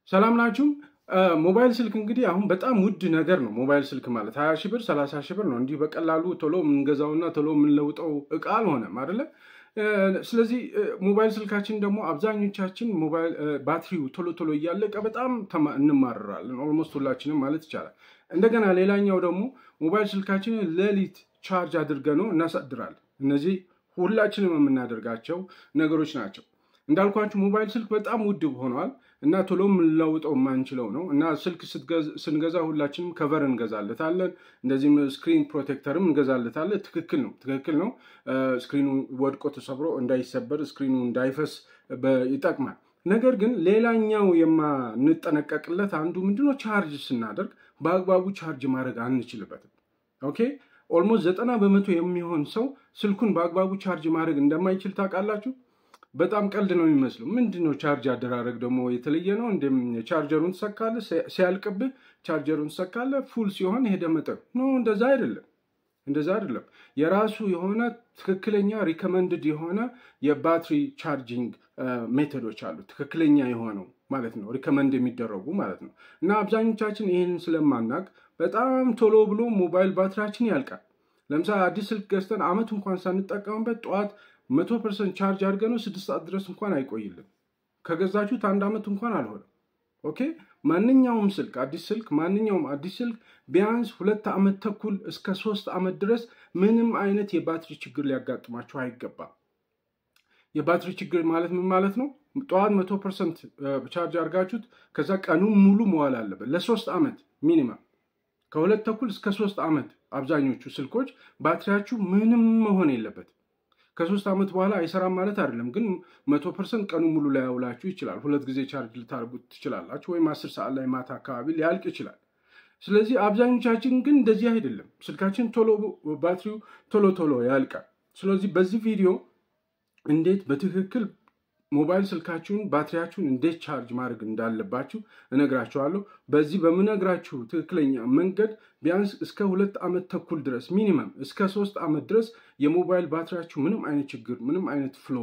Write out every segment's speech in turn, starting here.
ሰላም ናችሁ? ሞባይል ስልክ እንግዲህ አሁን በጣም ውድ ነገር ነው። ሞባይል ስልክ ማለት 20 ሺህ ብር 30 ሺህ ብር ነው። እንዲህ በቀላሉ ቶሎ የምንገዛውና ቶሎ የምንለውጠው እቃ አልሆነም አይደለ? ስለዚህ ሞባይል ስልካችን ደግሞ አብዛኞቻችን ሞባይል ባትሪው ቶሎ እያለቀ በጣም እንማረራለን። ኦልሞስት ሁላችንም ማለት ይቻላል። እንደገና ሌላኛው ደግሞ ሞባይል ስልካችንን ሌሊት ቻርጅ አድርገነው እናሳድራለን። እነዚህ ሁላችንም የምናደርጋቸው ነገሮች ናቸው። እንዳልኳችሁ ሞባይል ስልክ በጣም ውድ ሆኗል እና ቶሎ የምንለውጠው የማንችለው ነው እና ስልክ ስንገዛ ሁላችንም ከቨር እንገዛለታለን። እንደዚህም ስክሪን ፕሮቴክተርም እንገዛለታለን። ትክክል ነው። ስክሪኑ ወድቆ ተሰብሮ እንዳይሰበር ስክሪኑ እንዳይፈስ ይጠቅማል። ነገር ግን ሌላኛው የማንጠነቀቅለት አንዱ ምንድነው? ቻርጅ ስናደርግ በአግባቡ ቻርጅ ማድረግ አንችልበትም። ኦኬ ኦልሞስት 90% የሚሆን ሰው ስልኩን በአግባቡ ቻርጅ ማድረግ እንደማይችል ታውቃላችሁ። በጣም ቀልድ ነው የሚመስለው። ምንድነው ቻርጅ አደራረግ ደግሞ የተለየ ነው? እንደም ቻርጀሩን ተሰካለ ሲያልቅብህ ቻርጀሩን ተሰካለ ፉል ሲሆን ሄደ መጠን ነው። እንደዛ አይደለም። የራሱ የሆነ ትክክለኛ ሪከመንድድ የሆነ የባትሪ ቻርጂንግ ሜቶዶች አሉ። ትክክለኛ የሆነው ማለት ነው ሪከመንድ የሚደረጉ ማለት ነው። እና አብዛኞቻችን ይሄንን ስለማናቅ በጣም ቶሎ ብሎ ሞባይል ባትሪያችን ያልቃል። ለምሳሌ አዲስ ስልክ ገዝተን አመት እንኳን ሳንጠቀምበት ጠዋት 100% ቻርጅ አድርገነው 6 ሰዓት ድረስ እንኳን አይቆይልን። ከገዛችሁት 1 አመት እንኳን አልሆነም። ኦኬ ማንኛውም አዲስ ስልክ ቢያንስ 2 አመት ተኩል እስከ 3 አመት ድረስ ምንም አይነት የባትሪ ችግር ሊያጋጥማችሁ አይገባም። የባትሪ ችግር ማለት ምን ማለት ነው? ጠዋት 100% ቻርጅ አድርጋችሁት ከዛ ቀኑን ሙሉ መዋል አለበት ለ3 አመት ሚኒመም። ከ2 ተኩል እስከ 3 አመት አብዛኞቹ ስልኮች ባትሪያችሁ ምንም መሆን የለበት። ከ3 አመት በኋላ አይሰራም ማለት አይደለም፣ ግን 100% ቀኑ ሙሉ ላይ ያውላችሁ ይችላል። 2 ጊዜ ቻርጅ ልታደርጉት ትችላላችሁ፣ ወይም 10 ሰዓት ላይ ማታ አካባቢ ሊያልቅ ይችላል። ስለዚህ አብዛኞቻችን ግን እንደዚህ አይደለም። ስልካችን ባትሪው ቶሎ ያልቃል። ስለዚህ በዚህ ቪዲዮ እንዴት በትክክል ሞባይል ስልካችሁን ባትሪያችሁን እንዴት ቻርጅ ማድረግ እንዳለባችሁ እነግራችኋለሁ። በዚህ በመነግራችሁ ትክክለኛ መንገድ ቢያንስ እስከ 2 አመት ተኩል ድረስ ሚኒመም እስከ 3 አመት ድረስ የሞባይል ባትሪያችሁ ምንም አይነት ችግር ምንም አይነት ፍሎ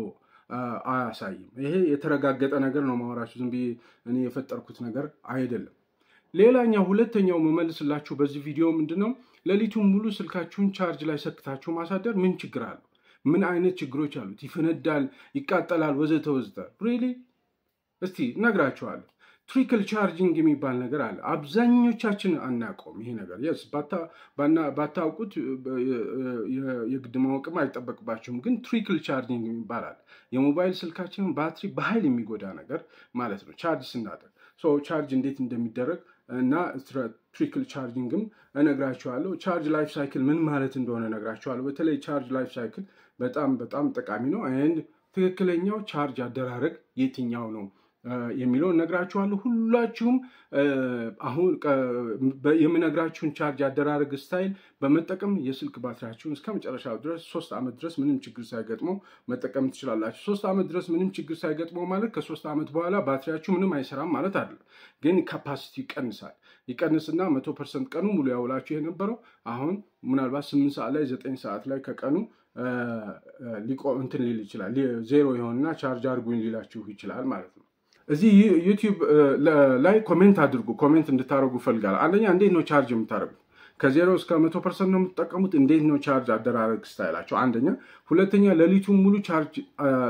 አያሳይም። ይሄ የተረጋገጠ ነገር ነው ማወራችሁ። ዝም ብዬ እኔ የፈጠርኩት ነገር አይደለም። ሌላኛው ሁለተኛው መመልስላችሁ በዚህ ቪዲዮ ምንድነው? ሌሊቱን ሙሉ ስልካችሁን ቻርጅ ላይ ሰክታችሁ ማሳደር ምን ችግር አለው? ምን አይነት ችግሮች አሉት? ይፈነዳል፣ ይቃጠላል፣ ወዘተ። ሪሊ እስቲ ነግራችኋለሁ። ትሪክል ቻርጂንግ የሚባል ነገር አለ። አብዛኞቻችን አናውቀውም ይሄ ነገር። የስ ባታውቁት የግድ ማወቅም አይጠበቅባችሁም። ግን ትሪክል ቻርጂንግ ይባላል። የሞባይል ስልካችንን ባትሪ በኃይል የሚጎዳ ነገር ማለት ነው ቻርጅ ስናደርግ። ቻርጅ እንዴት እንደሚደረግ እና ትሪክል ቻርጂንግም እነግራችኋለሁ። ቻርጅ ላይፍ ሳይክል ምን ማለት እንደሆነ እነግራችኋለሁ። በተለይ ቻርጅ ላይፍ ሳይክል በጣም ጠቃሚ ነው። አንድ ትክክለኛው ቻርጅ አደራረግ የትኛው ነው የሚለውን እነግራችኋለሁ። ሁላችሁም አሁን የምነግራችሁን ቻርጅ አደራረግ ስታይል በመጠቀም የስልክ ባትሪያችሁን እስከ መጨረሻው ድረስ 3 አመት ድረስ ምንም ችግር ሳይገጥመው መጠቀም ትችላላችሁ። 3 አመት ድረስ ምንም ችግር ሳይገጥመው ማለት ከ3 አመት በኋላ ባትሪያችሁ ምንም አይሰራም ማለት አይደለም። ግን ካፓሲቲ ይቀንስና 100% ቀኑ ሙሉ ያውላችሁ የነበረው አሁን ምናልባት 8 ሰዓት ላይ 9 ሰዓት ላይ ከቀኑ ሊል ይችላል። ዜሮ ይሆንና ቻርጅ አድርጉኝ ሊላችሁ ይችላል ማለት ነው። እዚህ ዩቲዩብ ላይ ኮሜንት አድርጉ። ኮሜንት እንድታረጉ ፈልጋለሁ። አንደኛ እንዴት ነው ቻርጅ የምታረጉት? ከ0 እስከ 100% ነው የምትጠቀሙት? እንዴት ነው ቻርጅ አደራረግ ስታይላችሁ? አንደኛ። ሁለተኛ ሌሊቱን ሙሉ ቻርጅ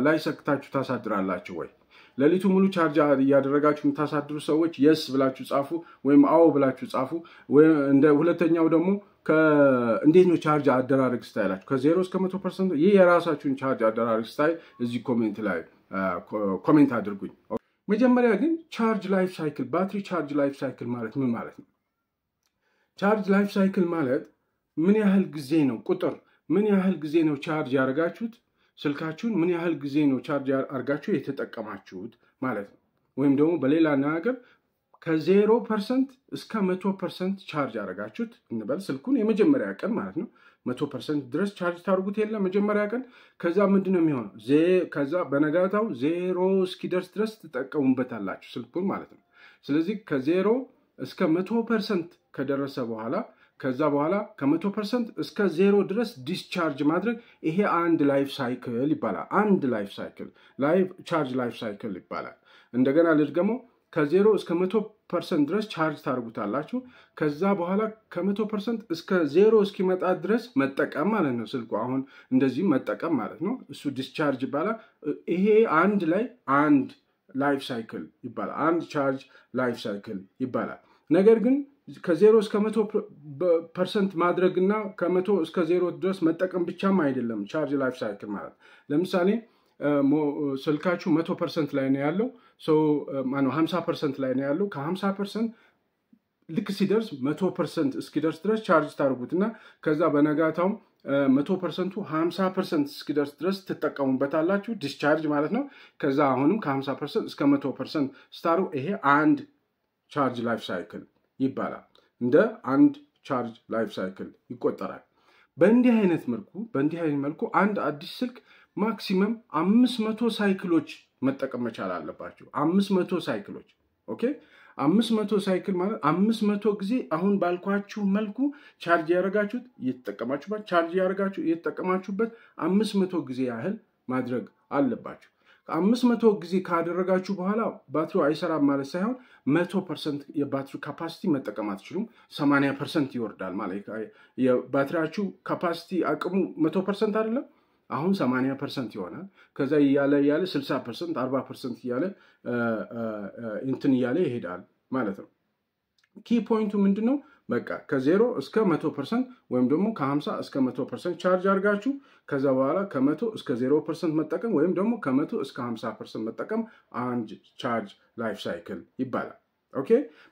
ላይ ሰክታችሁ ታሳድራላችሁ ወይ? ሌሊቱን ሙሉ ቻርጅ እያደረጋችሁ የምታሳድሩ ሰዎች የስ ብላችሁ ጻፉ፣ ወይም አዎ ብላችሁ ጻፉ። እንደ ሁለተኛው ደግሞ እንዴት ነው ቻርጅ አደራረግ ስታይላችሁ? ከ0 እስከ 100%። ይህ የራሳችሁን ቻርጅ አደራረግ ስታይል እዚህ ኮሜንት ላይ ኮሜንት አድርጉኝ። መጀመሪያ ግን ቻርጅ ላይፍ ሳይክል ባትሪ ቻርጅ ላይፍ ሳይክል ማለት ምን ማለት ነው? ቻርጅ ላይፍ ሳይክል ማለት ምን ያህል ጊዜ ነው ምን ያህል ጊዜ ነው ቻርጅ ያደርጋችሁት ስልካችሁን ምን ያህል ጊዜ ነው ቻርጅ አድርጋችሁ የተጠቀማችሁት ማለት ነው። ወይም ደግሞ በሌላ ነገር ከ0% እስከ 100% ቻርጅ ያደርጋችሁት እንበል ስልኩን የመጀመሪያ ቀን ማለት ነው። 100% ድረስ ቻርጅ ታርጉት የለ መጀመሪያ ቀን። ከዛ ምንድነው የሚሆነው? ከዛ በነጋታው 0 እስኪደርስ ድረስ ትጠቀሙበታላችሁ ስልኩን ማለት ነው። ስለዚህ ከ0 እስከ 100% ከደረሰ በኋላ ከዛ በኋላ ከ100% እስከ 0 ድረስ ዲስቻርጅ ማድረግ ይሄ አንድ ላይፍ ሳይክል ይባላል። አንድ ላይፍ ሳይክል ቻርጅ ላይፍ ሳይክል ይባላል። እንደገና ልድገመው። ከ0 እስከ 100% ድረስ ቻርጅ ታደርጉታላችሁ። ከዛ በኋላ ከ100% እስከ 0 እስኪመጣ ድረስ መጠቀም ማለት ነው። ስልኩ አሁን እንደዚህ መጠቀም ማለት ነው። እሱ ዲስቻርጅ ይባላል። ይሄ አንድ ላይ አንድ ላይፍ ሳይክል ይባላል። አንድ ቻርጅ ላይፍ ሳይክል ይባላል። ነገር ግን ከ0 እስከ 100% ማድረግና ከ100 እስከ 0 ድረስ መጠቀም ብቻም አይደለም ቻርጅ ላይፍ ሳይክል ማለት። ለምሳሌ ስልካችሁ 100% ላይ ነው ያለው፣ 50% ላይ ነው ያለው። ከ50% ልክ ሲደርስ 100% እስኪደርስ ድረስ ቻርጅ ታደርጉትና ከዛ በነጋታው 100%ቱ 50% እስኪደርስ ድረስ ትጠቀሙበታላችሁ። ዲስቻርጅ ማለት ነው። ከዛ አሁንም ከ50% እስከ 100% ስታሩ ይሄ አንድ ቻርጅ ላይፍ ሳይክል ይባላል። እንደ አንድ ቻርጅ ላይፍ ሳይክል ይቆጠራል። በእንዲህ አይነት መልኩ አንድ አዲስ ስልክ ማክሲመም 500 ሳይክሎች መጠቀም መቻል አለባችሁ። 500 ሳይክሎች። ኦኬ 500 ሳይክል ማለት 500 ጊዜ አሁን ባልኳችሁ መልኩ ቻርጅ ያደረጋችሁት እየተጠቀማችሁበት 500 ጊዜ ያህል ማድረግ አለባችሁ። 500 ጊዜ ካደረጋችሁ በኋላ ባትሪው አይሰራም ማለት ሳይሆን 100% የባትሪ ካፓሲቲ መጠቀም አትችሉም። 80% ይወርዳል ማለት የባትሪያችሁ ካፓሲቲ አቅሙ 100% አይደለም። አሁን 80% ይሆናል። ከዛ እያለ 60% 40% እያለ እንትን እያለ ይሄዳል ማለት ነው። ኪ ፖይንቱ ምንድነው? በቃ ከ0 እስከ 100% ወይም ደግሞ ከ50 እስከ 100% ቻርጅ አድርጋችሁ ከዛ በኋላ ከ100 እስከ 0% መጠቀም ወይም ደግሞ ከ100 እስከ 50% መጠቀም አንድ ቻርጅ ላይፍ ሳይክል ይባላል። ኦኬ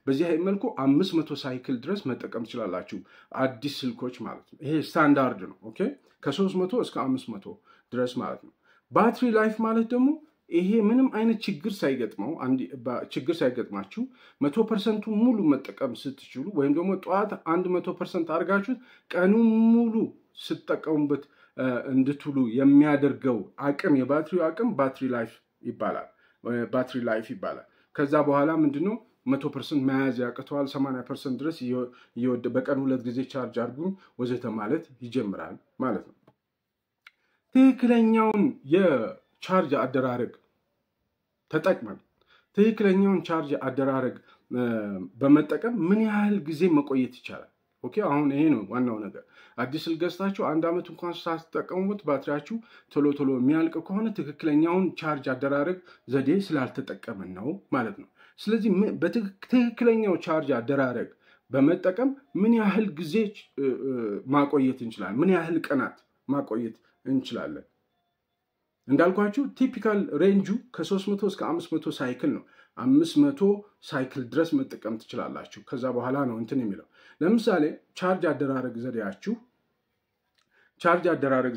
በዚህ መልኩ 500 ሳይክል ድረስ መጠቀም ትችላላችሁ አዲስ ስልኮች ማለት ነው። ይሄ ስታንዳርድ ነው። ኦኬ ከ300 እስከ 500 ድረስ ማለት ነው። ባትሪ ላይፍ ማለት ደግሞ ይሄ ምንም አይነት ችግር ሳይገጥማችሁ 100% ሙሉ መጠቀም ስትችሉ ወይም ደግሞ ጠዋት 100% አድርጋችሁት ቀኑን ሙሉ ስትጠቀሙበት እንድትውሉ የሚያደርገው አቅም የባትሪው አቅም ባትሪ ላይፍ ይባላል። ከዛ በኋላ ምንድነው 100% መያዝ ያቅተዋል። 80% ድረስ በቀን 2 ጊዜ ቻርጅ አድርጉኝ ወዘተ ማለት ይጀምራል ማለት ነው። ትክክለኛውን የቻርጅ አደራረግ ተጠቅመን ትክክለኛውን ቻርጅ አደራረግ በመጠቀም ምን ያህል ጊዜ መቆየት ይቻላል? ኦኬ አሁን ይሄ ነው ዋናው ነገር። አዲስ ስልክ ገዝታችሁ 1 ዓመት እንኳን ሳትጠቀሙት ባትሪያችሁ ቶሎ የሚያልቅ ከሆነ ትክክለኛውን ቻርጅ አደራረግ ዘዴ ስላልተጠቀምን ነው ማለት ነው። ስለዚህ በትክክለኛው ቻርጅ አደራረግ በመጠቀም ምን ያህል ጊዜ ማቆየት እንችላለን? ምን ያህል ቀናት ማቆየት እንችላለን? እንዳልኳችሁ ቲፒካል ሬንጁ ከ300 እስከ 500 ሳይክል ነው። 500 ሳይክል ድረስ መጠቀም ትችላላችሁ። ከዛ በኋላ ነው እንትን የሚለው። ለምሳሌ ቻርጅ አደራረግ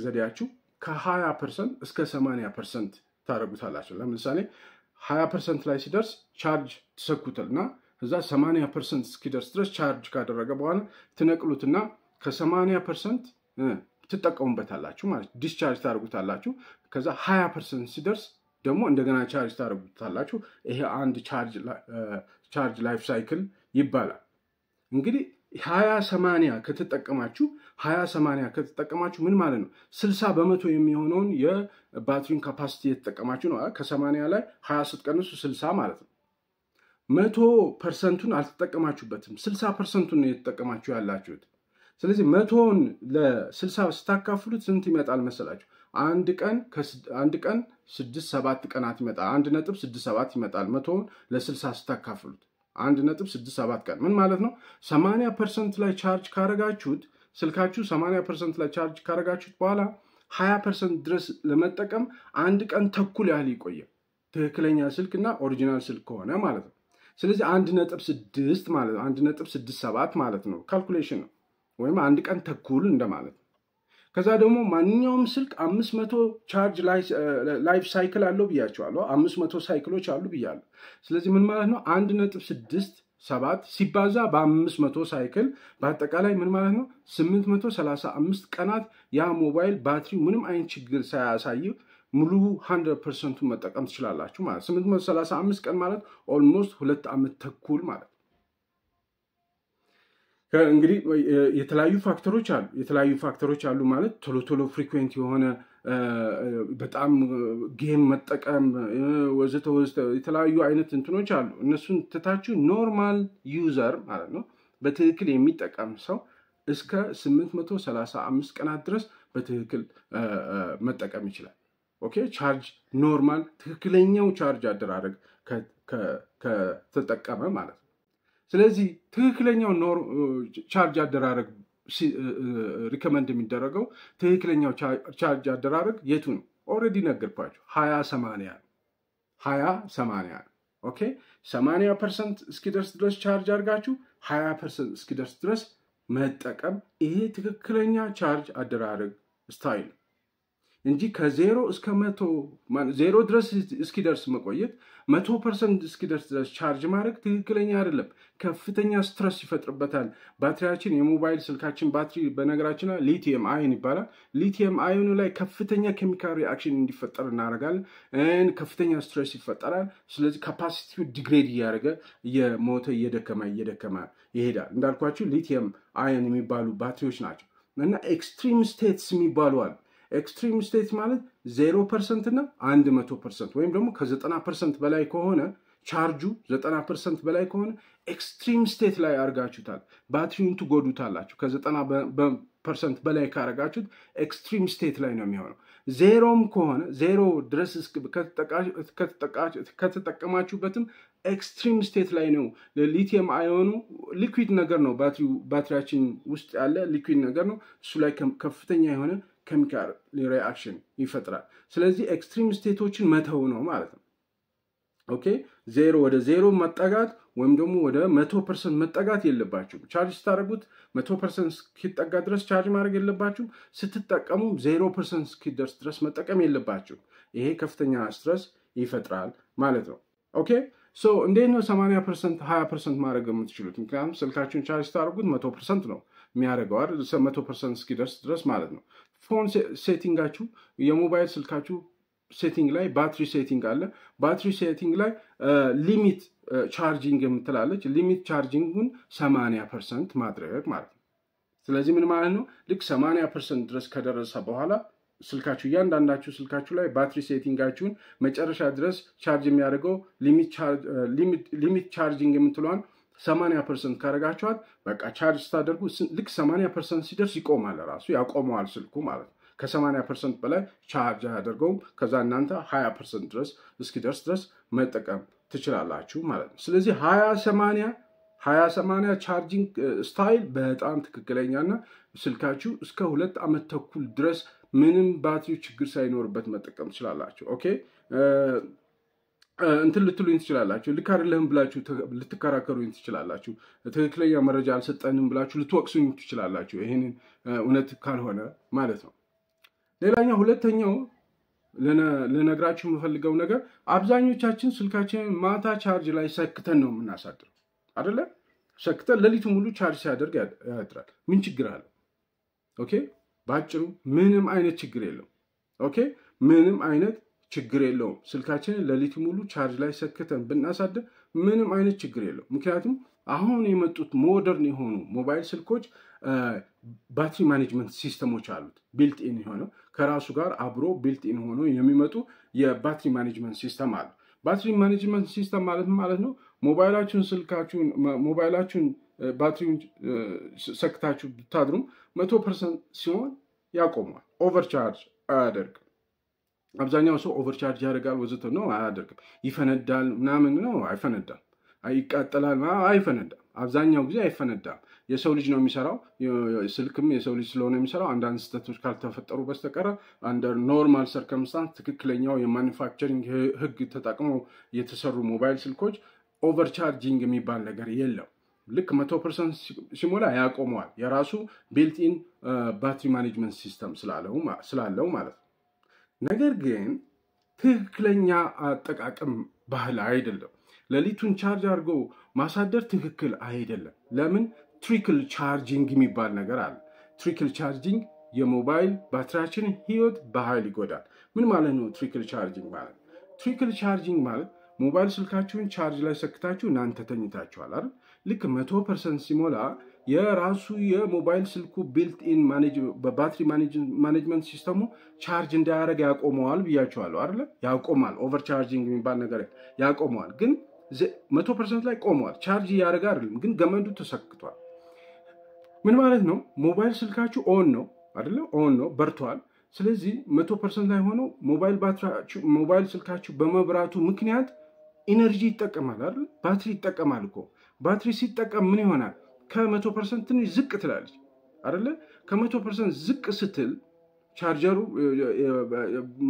ዘዴያችሁ ከ20% እስከ 80% ታደርጉታላችሁ። ለምሳሌ 20% ላይ ሲደርስ ቻርጅ ትሰኩትና እዛ 80% እስኪደርስ ድረስ ቻርጅ ካደረገ በኋላ ትነቅሉትና ከ80% ትጠቀሙበታላችሁ ማለት ዲስቻርጅ ታደርጉታላችሁ። ከዛ 20% ሲደርስ ደግሞ እንደገና ቻርጅ ታደርጉታላችሁ። ይሄ አንድ ቻርጅ ላይፍ ሳይክል ይባላል። እንግዲህ 20/80 ከተጠቀማችሁ ምን ማለት ነው? 60% የሚሆነውን የባትሪን ካፓሲቲ የተጠቀማችሁ ነው። ከ80 ላይ 20 ስትቀንሱ 60 ማለት ነው። 100%ቱን አልተጠቀማችሁበትም። 60%ቱን ነው የተጠቀማችሁ ያላችሁት። ስለዚህ 100ን ለ60 ስታካፍሉት ስንት ይመጣል መሰላችሁ? አንድ ቀን 6-7 ቀናት ይመጣል። 1.67 ይመጣል። 100ን ለ60 ስታካፍሉት 1.67 ቀን ምን ማለት ነው? 80% ላይ ቻርጅ ካረጋችሁት ስልካችሁ 80% ላይ ቻርጅ ካረጋችሁት በኋላ 20% ድረስ ለመጠቀም 1 ቀን ተኩል ያህል ይቆያል። ትክክለኛ ስልክና ኦሪጂናል ስልክ ከሆነ ማለት ነው። ስለዚህ 1.6 ማለት ነው 1.67 ማለት ነው። ካልኩሌሽን ነው ወይም 1 ቀን ተኩል እንደማለት ነው። ከዛ ደግሞ ማንኛውም ስልክ 500 ቻርጅ ላይፍ ሳይክል አለው ብያቸዋለሁ። 500 ሳይክሎች አሉ ብያለሁ። ስለዚህ ምን ማለት ነው? 1.67 ሲባዛ በ500 ሳይክል በአጠቃላይ ምን ማለት ነው? 835 ቀናት ያ ሞባይል ባትሪ ምንም አይነት ችግር ሳያሳይ ሙሉ 100%ቱን መጠቀም ትችላላችሁ ማለት 835 ቀን ማለት ኦልሞስት 2 ዓመት ተኩል ማለት። እንግዲህ የተለያዩ ፋክተሮች አሉ ማለት ቶሎ ፍሪኩዌንት የሆነ በጣም ጌም መጠቀም ወዘተ የተለያዩ አይነት እንትኖች አሉ። እነሱን ትታችሁ ኖርማል ዩዘር ማለት ነው በትክክል የሚጠቀም ሰው እስከ 835 ቀናት ድረስ በትክክል መጠቀም ይችላል። ኦኬ ቻርጅ ኖርማል ትክክለኛው ቻርጅ አደራረግ ከተጠቀመ ማለት ነው። ስለዚህ ትክክለኛው ቻርጅ አደራረግ ሪከመንድ የሚደረገው ትክክለኛው ቻርጅ አደራረግ የቱ ነው? ኦልሬዲ ነገርኳችሁ 20/80 ነው። 20/80 ነው። ኦኬ 80% እስኪደርስ ድረስ ቻርጅ አድርጋችሁ 20% እስኪደርስ ድረስ መጠቀም ይሄ ትክክለኛ ቻርጅ አደራረግ ስታይል እንጂ ከ0 እስከ 100 0 ድረስ እስኪደርስ መቆየት 100% እስኪደርስ ድረስ ቻርጅ ማድረግ ትክክለኛ አይደለም። ከፍተኛ ስትረስ ይፈጥርበታል። ባትሪያችን የሞባይል ስልካችን ባትሪ በነገራችን ላይ ሊቲየም አየን ይባላል። ሊቲየም አየኑ ላይ ከፍተኛ ኬሚካል ሪአክሽን እንዲፈጠር እናደርጋለን። ከፍተኛ ስትረስ ይፈጠራል። ስለዚህ ካፓሲቲው ዲግሬድ እያደረገ እየሞተ እየደከመ ይሄዳል። እንዳልኳችሁ ሊቲየም አየን የሚባሉ ባትሪዎች ናቸው እና ኤክስትሪም ስቴትስ የሚባሉ አሉ። ኤክስትሪም ስቴት ማለት 0% እና 100% ወይም ደግሞ ከ90% በላይ ከሆነ ቻርጁ 90% በላይ ከሆነ ኤክስትሪም ስቴት ላይ አርጋችሁታል። ባትሪውን ትጎዱታላችሁ። ከ90% በላይ ካረጋችሁት ኤክስትሪም ስቴት ላይ ነው የሚሆነው። ዜሮም ከሆነ 0 ድረስ ከተጠቀማችሁበትም ኤክስትሪም ስቴት ላይ ነው። ሊቲየም አዮኑ ሊኩዊድ ነገር ነው። ባትሪያችን ውስጥ ያለ ሊኩዊድ ነገር ነው። እሱ ላይ ከፍተኛ የሆነ ኬሚካል ሪአክሽን ይፈጥራል። ስለዚህ ኤክስትሪም ስቴቶችን መተው ነው ማለት ነው። ኦኬ 0 ወደ 0 መጠጋት ወይም ደግሞ ወደ 100% መጠጋት የለባችሁም። ቻርጅ ስታደርጉት 100% እስኪጠጋ ድረስ ቻርጅ ማድረግ የለባችሁም። ስትጠቀሙ 0% እስኪደርስ ድረስ መጠቀም የለባችሁም። ይሄ ከፍተኛ ስትረስ ይፈጥራል ማለት ነው። ኦኬ ሶ እንዴት ነው 80% 20% ማድረግ የምትችሉት? ምክንያቱም ስልካችሁን ቻርጅ ስታደርጉት 100% ነው የሚያደርገው አይደል? 100% እስኪደርስ ድረስ ማለት ነው። ፎን ሴቲንጋችሁ የሞባይል ስልካችሁ ሴቲንግ ላይ ባትሪ ሴቲንግ አለ። ባትሪ ሴቲንግ ላይ ሊሚት ቻርጂንግ የምትላለች። ሊሚት ቻርጂንጉን 80% ማድረግ ማለት ነው። ስለዚህ ምን ማለት ነው? ልክ 80% ድረስ ከደረሰ በኋላ ስልካችሁ እያንዳንዳችሁ ስልካችሁ ላይ ባትሪ ሴቲንጋችሁን መጨረሻ ድረስ ቻርጅ የሚያደርገው ሊሚት ቻርጂንግ የምትለዋን 80% ካረጋችኋት በቃ ቻርጅ ስታደርጉ ልክ 80% ሲደርስ ይቆማል። ራሱ ያቆመዋል ስልኩ ማለት ነው። ከ80% በላይ ቻርጅ አያደርገውም። ከዛ እናንተ 20% ድረስ እስኪደርስ ድረስ መጠቀም ትችላላችሁ ማለት ነው። ስለዚህ 20/80 ቻርጂንግ ስታይል በጣም ትክክለኛና ስልካችሁ እስከ 2 ዓመት ተኩል ድረስ ምንም ባትሪው ችግር ሳይኖርበት መጠቀም ትችላላችሁ። ኦኬ እንትን ልትሉኝ ትችላላችሁ። ልክ አይደለም ብላችሁ ልትከራከሩኝ ትችላላችሁ። ትክክለኛ መረጃ አልሰጠንም ብላችሁ ልትወቅሱኝ ትችላላችሁ። ይሄንን እውነት ካልሆነ ማለት ነው። ሌላኛው ሁለተኛው ለነግራችሁ የምፈልገው ነገር አብዛኞቻችን ስልካችንን ማታ ቻርጅ ላይ ሰክተን ነው የምናሳድረው አይደለ? ሰክተን ሌሊቱ ሙሉ ቻርጅ ሲያደርግ ያድራል። ምን ችግር አለ? ኦኬ ባጭሩ ምንም አይነት ችግር የለውም። ኦኬ ምንም አይነት ችግር የለውም። ስልካችንን ሌሊቱ ሙሉ ቻርጅ ላይ ሰክተን ብናሳድር ምንም አይነት ችግር የለውም። ምክንያቱም አሁን የመጡት ሞደርን የሆኑ ሞባይል ስልኮች ባትሪ ማኔጅመንት ሲስተሞች አሉት። ቢልት ኢን የሆነው ከራሱ ጋር አብሮ ቢልት ኢን ሆኖ የሚመጡ የባትሪ ማኔጅመንት ሲስተም አለ። ባትሪ ማኔጅመንት ሲስተም ማለት ነው ሞባይላችሁን ባትሪውን ሰክታችሁ ብታድሩም 100% ሲሆን ያቆማል። ኦቨርቻርጅ አያደርግም። አብዛኛው ሰው ኦቨርቻርጅ ያደርጋል ወዘተ ነው፣ አያደርግም። ይፈነዳል ምናምን ነው፣ አይፈነዳም። ይቃጠላል አይፈነዳም። አብዛኛው ጊዜ አይፈነዳም። የሰው ልጅ ነው የሚሰራው። ስልክም የሰው ልጅ ስለሆነ የሚሰራው አንዳንድ ስህተቶች ካልተፈጠሩ በስተቀር አንደር ኖርማል ሰርከምስታንስ ትክክለኛው የማኒፋክቸሪንግ ህግ ተጠቅመው የተሰሩ ሞባይል ስልኮች ኦቨርቻርጂንግ የሚባል ነገር የለም። ልክ 100% ሲሞላ ያቆመዋል። የራሱ ቢልት-ኢን ባትሪ ማኔጅመንት ሲስተም ስላለው ማለት ነው። ነገር ግን ትክክለኛ አጠቃቀም ባህል አይደለም። ሌሊቱን ቻርጅ አድርጎ ማሳደር ትክክል አይደለም። ለምን? ትሪክል ቻርጂንግ የሚባል ነገር አለ። ትሪክል ቻርጂንግ የሞባይል ባትሪያችንን ህይወት በኃይል ይጎዳል። ምን ማለት ነው ትሪክል ቻርጂንግ ማለት? ትሪክል ቻርጂንግ ማለት ሞባይል ስልካችሁን ቻርጅ ላይ ሰክታችሁ እናንተ ተኝታችኋል አይደል? ልክ 100% ሲሞላ የራሱ የሞባይል ስልኩ ቢልት ኢን በባትሪ ማኔጅመንት ሲስተሙ ቻርጅ እንዳያደርግ ያቆመዋል ብያችኋለሁ አይደል? ያቆማል። ኦቨርቻርጂንግ የሚባል ነገር ያቆመዋል። ግን 100% ላይ ቆመዋል። ቻርጅ እያደረገ አይደለም፣ ግን ገመዱ ተሰክቷል። ምን ማለት ነው? ሞባይል ስልካችሁ ኦን ነው አይደል? ኦን ነው፣ በርቷል። ስለዚህ 100% ላይ ሆኖ ሞባይል ስልካችሁ በመብራቱ ምክንያት ኢነርጂ ይጠቀማል አይደል? ባትሪ ይጠቀማል እኮ። ባትሪ ሲጠቀም ምን ይሆናል? ከ100% ትንሽ ዝቅ ትላለች አይደል? ከ100% ዝቅ ስትል ቻርጀሩ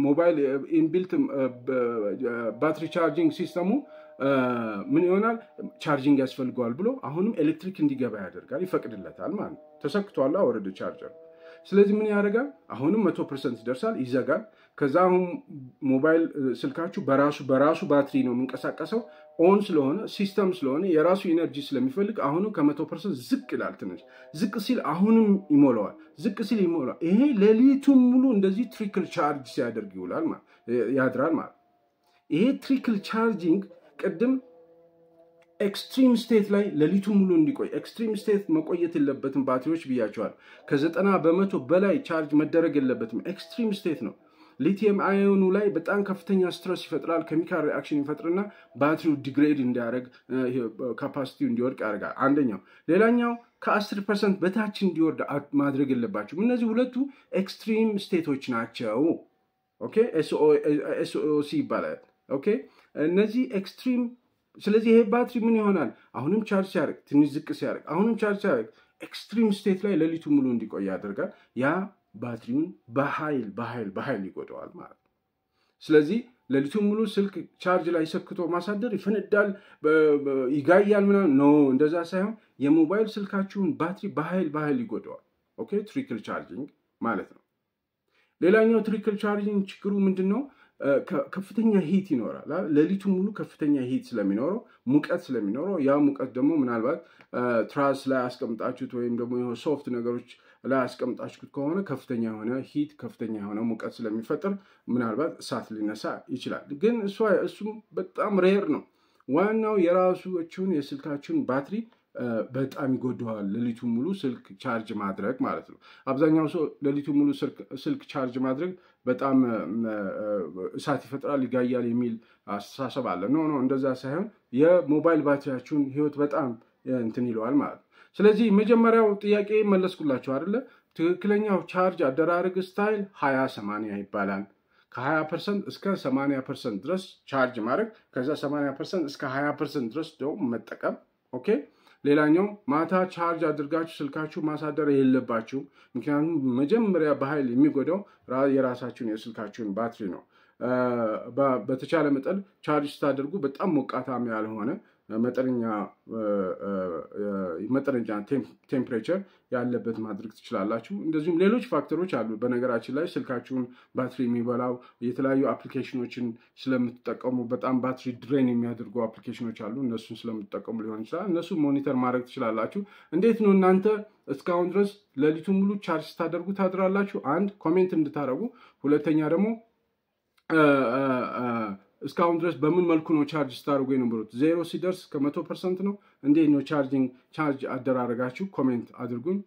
ሞባይል ኢንቢልት ባትሪ ቻርጂንግ ሲስተሙ ምን ይሆናል? ቻርጂንግ ያስፈልገዋል ብሎ አሁንም ኤሌክትሪክ እንዲገባ ያደርጋል፣ ይፈቅድለታል ማለት ነው። ተሰክቷል ወረደ ቻርጀሩ። ስለዚህ ምን ያደርጋል? አሁንም 100% ይደርሳል፣ ይዘጋል። ከዛ አሁን ሞባይል ስልካችሁ በራሱ ባትሪ ነው የሚንቀሳቀሰው። ኦን ስለሆነ ሲስተም ስለሆነ የራሱ ኢነርጂ ስለሚፈልግ አሁንም ከ100% ዝቅ ይላል። ትንሽ ዝቅ ሲል አሁንም ይሞላዋል፣ ዝቅ ሲል ይሞላዋል። ይሄ ሌሊቱን ሙሉ እንደዚህ ትሪክል ቻርጅ ሲያደርግ ይውላል ማለት ያድራል ማለት። ይሄ ትሪክል ቻርጂንግ ቅድም ኤክስትሪም ስቴት ላይ ሌሊቱን ሙሉ እንዲቆይ፣ ኤክስትሪም ስቴት መቆየት የለበትም ባትሪዎች ብያቸዋል። ከ90% በላይ ቻርጅ መደረግ የለበትም። ኤክስትሪም ስቴት ነው። ሊቲየም አዮኑ ላይ በጣም ከፍተኛ ስትረስ ይፈጥራል። ኬሚካል ሪአክሽን ይፈጥርና ባትሪው ዲግሬድ እንዲያደርግ ካፓሲቲው እንዲወድቅ ያደርጋል። አንደኛው። ሌላኛው ከ10% በታች እንዲወርድ ማድረግ የለባቸውም። እነዚህ ሁለቱ ኤክስትሪም ስቴቶች ናቸው። ኦኬ፣ ኤስኦሲ ይባላል። ኦኬ፣ እነዚህ ኤክስትሪም። ስለዚህ ይሄ ባትሪ ምን ይሆናል? አሁንም ቻርጅ ሲያደርግ ትንሽ ዝቅ ሲያደርግ አሁንም ቻርጅ ሲያደርግ ኤክስትሪም ስቴት ላይ ሌሊቱ ሙሉ እንዲቆይ ያደርጋል። ያ ባትሪውን በኃይል ይጎዳዋል ማለት ነው። ስለዚህ ሌሊቱን ሙሉ ስልክ ቻርጅ ላይ ሰክቶ ማሳደር ይፈነዳል፣ ይጋያል ምናምን ነው፣ እንደዛ ሳይሆን የሞባይል ስልካችሁን ባትሪ በኃይል ይጎዳዋል። ኦኬ፣ ትሪክል ቻርጂንግ ማለት ነው። ሌላኛው ትሪክል ቻርጂንግ ችግሩ ምንድነው? ከፍተኛ ሂት ይኖራል። ሌሊቱን ሙሉ ከፍተኛ ሂት ስለሚኖረው ሙቀት ስለሚኖረው ያ ሙቀት ደግሞ ምናልባት ትራስ ላይ አስቀምጣችሁት ወይም ደግሞ ሶፍት ነገሮች ላይ አስቀምጣችሁት ከሆነ ከፍተኛ የሆነ ሂት ከፍተኛ የሆነ ሙቀት ስለሚፈጥር ምናልባት እሳት ሊነሳ ይችላል። ግን እሱም በጣም ሬር ነው። ዋናው የራሱን የስልካችሁን ባትሪ በጣም ይጎዳዋል። ሌሊቱን ሙሉ ስልክ ቻርጅ ማድረግ ማለት ነው። አብዛኛው ሰው ሌሊቱን ሙሉ ስልክ ቻርጅ ማድረግ በጣም እሳት ይፈጥራል፣ ይጋያል የሚል አስተሳሰብ አለ። ኖ እንደዛ ሳይሆን የሞባይል ባትሪያችሁን ህይወት በጣም እንትን ይለዋል ማለት ነው። ስለዚህ መጀመሪያው ጥያቄ መለስኩላችሁ አይደለ? ትክክለኛው ቻርጅ አደራረግ ስታይል 20-80 ይባላል። ከ20% እስከ 80% ድረስ ቻርጅ ማድረግ፣ ከዛ 80% እስከ 20% ድረስ ደግሞ መጠቀም። ኦኬ። ሌላኛው ማታ ቻርጅ አድርጋችሁ ስልካችሁ ማሳደር የለባችሁ። ምክንያቱም መጀመሪያ በኃይል የሚጎዳው የራሳችሁን የስልካችሁን ባትሪ ነው። በተቻለ መጠን ቻርጅ ስታደርጉ በጣም ሞቃታማ ያልሆነ መጠነኛ ቴምፕሬቸር ያለበት ማድረግ ትችላላችሁ። እንደዚሁም ሌሎች ፋክተሮች አሉ። በነገራችን ላይ ስልካችሁን ባትሪ የሚበላው የተለያዩ አፕሊኬሽኖችን ስለምትጠቀሙ በጣም ባትሪ ድሬን የሚያደርጉ አፕሊኬሽኖች አሉ። እነሱን ስለምትጠቀሙ ሊሆን ይችላል። እነሱን ሞኒተር ማድረግ ትችላላችሁ። እንዴት ነው እናንተ እስካሁን ድረስ ሌሊቱን ሙሉ ቻርጅ ስታደርጉ ታድራላችሁ? አንድ ኮሜንት እንድታደርጉ፣ ሁለተኛ ደግሞ እስካሁን ድረስ በምን መልኩ ነው ቻርጅ ስታደርጉ የነበሩት? 0 ሲደርስ ከ100% ነው። እንዴት ነው ቻርጅ አደራረጋችሁ? ኮሜንት አድርጉኝ።